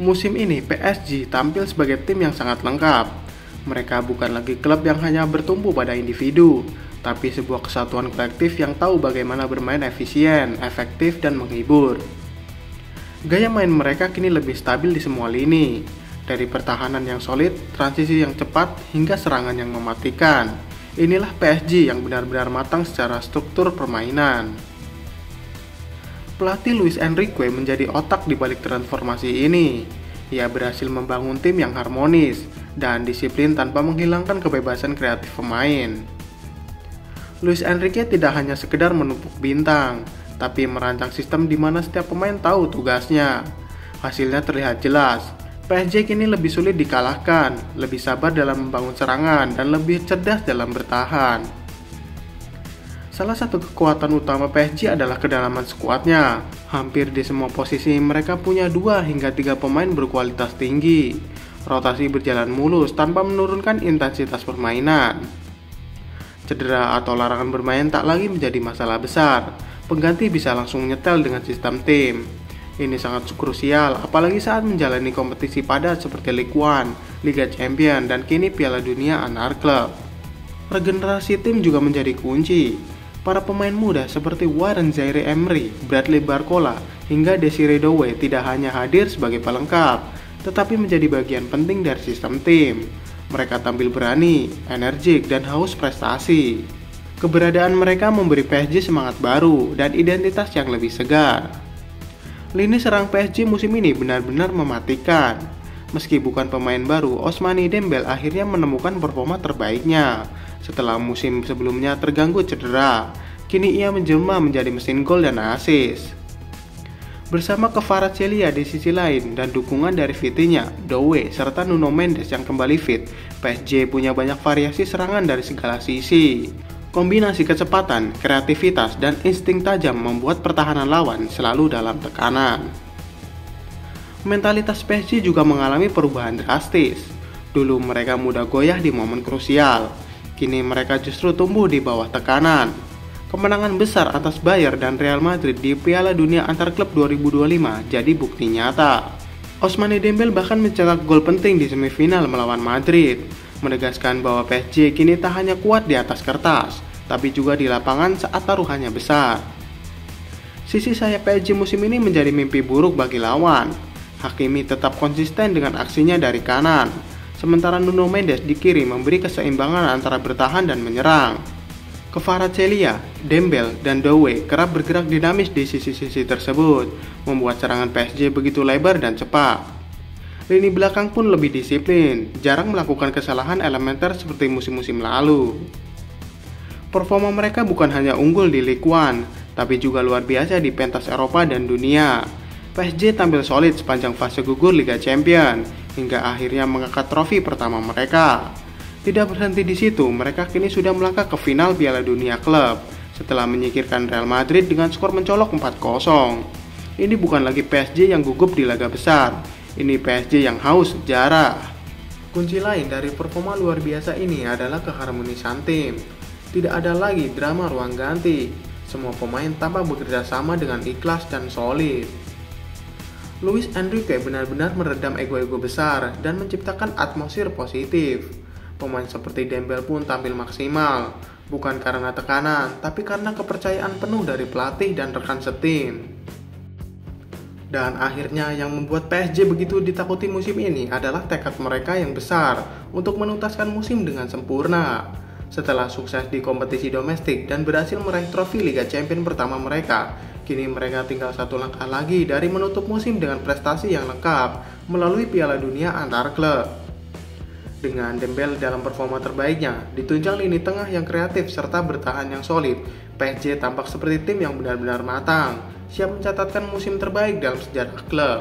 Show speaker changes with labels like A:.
A: Musim ini PSG tampil sebagai tim yang sangat lengkap. Mereka bukan lagi klub yang hanya bertumpu pada individu, tapi sebuah kesatuan kolektif yang tahu bagaimana bermain efisien, efektif, dan menghibur. Gaya main mereka kini lebih stabil di semua lini, dari pertahanan yang solid, transisi yang cepat, hingga serangan yang mematikan. Inilah PSG yang benar-benar matang secara struktur permainan. Pelatih Luis Enrique menjadi otak di balik transformasi ini. Ia berhasil membangun tim yang harmonis dan disiplin tanpa menghilangkan kebebasan kreatif pemain. Luis Enrique tidak hanya sekedar menumpuk bintang, tapi merancang sistem di mana setiap pemain tahu tugasnya. Hasilnya terlihat jelas. PSG kini lebih sulit dikalahkan, lebih sabar dalam membangun serangan, dan lebih cerdas dalam bertahan. Salah satu kekuatan utama PSG adalah kedalaman skuadnya. Hampir di semua posisi mereka punya 2 hingga 3 pemain berkualitas tinggi. Rotasi berjalan mulus tanpa menurunkan intensitas permainan. Cedera atau larangan bermain tak lagi menjadi masalah besar. Pengganti bisa langsung nyetel dengan sistem tim. Ini sangat krusial, apalagi saat menjalani kompetisi padat seperti Ligue 1, Liga Champions, dan kini Piala Dunia antar klub. Regenerasi tim juga menjadi kunci. Para pemain muda seperti Warren Zaïre-Emery, Bradley Barcola, hingga Désiré Doué tidak hanya hadir sebagai pelengkap, tetapi menjadi bagian penting dari sistem tim. Mereka tampil berani, energik, dan haus prestasi. Keberadaan mereka memberi PSG semangat baru dan identitas yang lebih segar. Lini serang PSG musim ini benar-benar mematikan. Meski bukan pemain baru, Ousmane Dembélé akhirnya menemukan performa terbaiknya. Setelah musim sebelumnya terganggu cedera, kini ia menjelma menjadi mesin gol dan assist. Bersama Kvaratskhelia di sisi lain dan dukungan dari Vitinha, Doué, serta Nuno Mendes yang kembali fit, PSG punya banyak variasi serangan dari segala sisi. Kombinasi kecepatan, kreativitas, dan insting tajam membuat pertahanan lawan selalu dalam tekanan. Mentalitas PSG juga mengalami perubahan drastis. Dulu mereka mudah goyah di momen krusial. Kini mereka justru tumbuh di bawah tekanan. Kemenangan besar atas Bayern dan Real Madrid di Piala Dunia antar klub 2025 jadi bukti nyata. Ousmane Dembélé bahkan mencetak gol penting di semifinal melawan Madrid, menegaskan bahwa PSG kini tak hanya kuat di atas kertas, tapi juga di lapangan saat taruhannya besar. Sisi sayap PSG musim ini menjadi mimpi buruk bagi lawan. Hakimi tetap konsisten dengan aksinya dari kanan, sementara Nuno Mendes di kiri memberi keseimbangan antara bertahan dan menyerang. Kvaratskhelia, Dembélé, dan Doué kerap bergerak dinamis di sisi-sisi tersebut, membuat serangan PSG begitu lebar dan cepat. Lini belakang pun lebih disiplin, jarang melakukan kesalahan elementer seperti musim-musim lalu. Performa mereka bukan hanya unggul di Ligue 1, tapi juga luar biasa di pentas Eropa dan dunia. PSG tampil solid sepanjang fase gugur Liga Champions, hingga akhirnya mengangkat trofi pertama mereka. Tidak berhenti di situ, mereka kini sudah melangkah ke final Piala Dunia Klub setelah menyingkirkan Real Madrid dengan skor mencolok 4-0. Ini bukan lagi PSG yang gugup di laga besar, ini PSG yang haus sejarah. Kunci lain dari performa luar biasa ini adalah keharmonisan tim. Tidak ada lagi drama ruang ganti, semua pemain tampak bekerja sama dengan ikhlas dan solid. Luis Enrique benar-benar meredam ego-ego besar dan menciptakan atmosfer positif. Pemain seperti Dembélé pun tampil maksimal, bukan karena tekanan, tapi karena kepercayaan penuh dari pelatih dan rekan setim. Dan akhirnya yang membuat PSG begitu ditakuti musim ini adalah tekad mereka yang besar untuk menuntaskan musim dengan sempurna. Setelah sukses di kompetisi domestik dan berhasil meraih trofi Liga Champions pertama mereka, kini mereka tinggal satu langkah lagi dari menutup musim dengan prestasi yang lengkap melalui Piala Dunia antar klub. Dengan Dembélé dalam performa terbaiknya, ditunjang lini tengah yang kreatif serta bertahan yang solid, PSG tampak seperti tim yang benar-benar matang, siap mencatatkan musim terbaik dalam sejarah klub.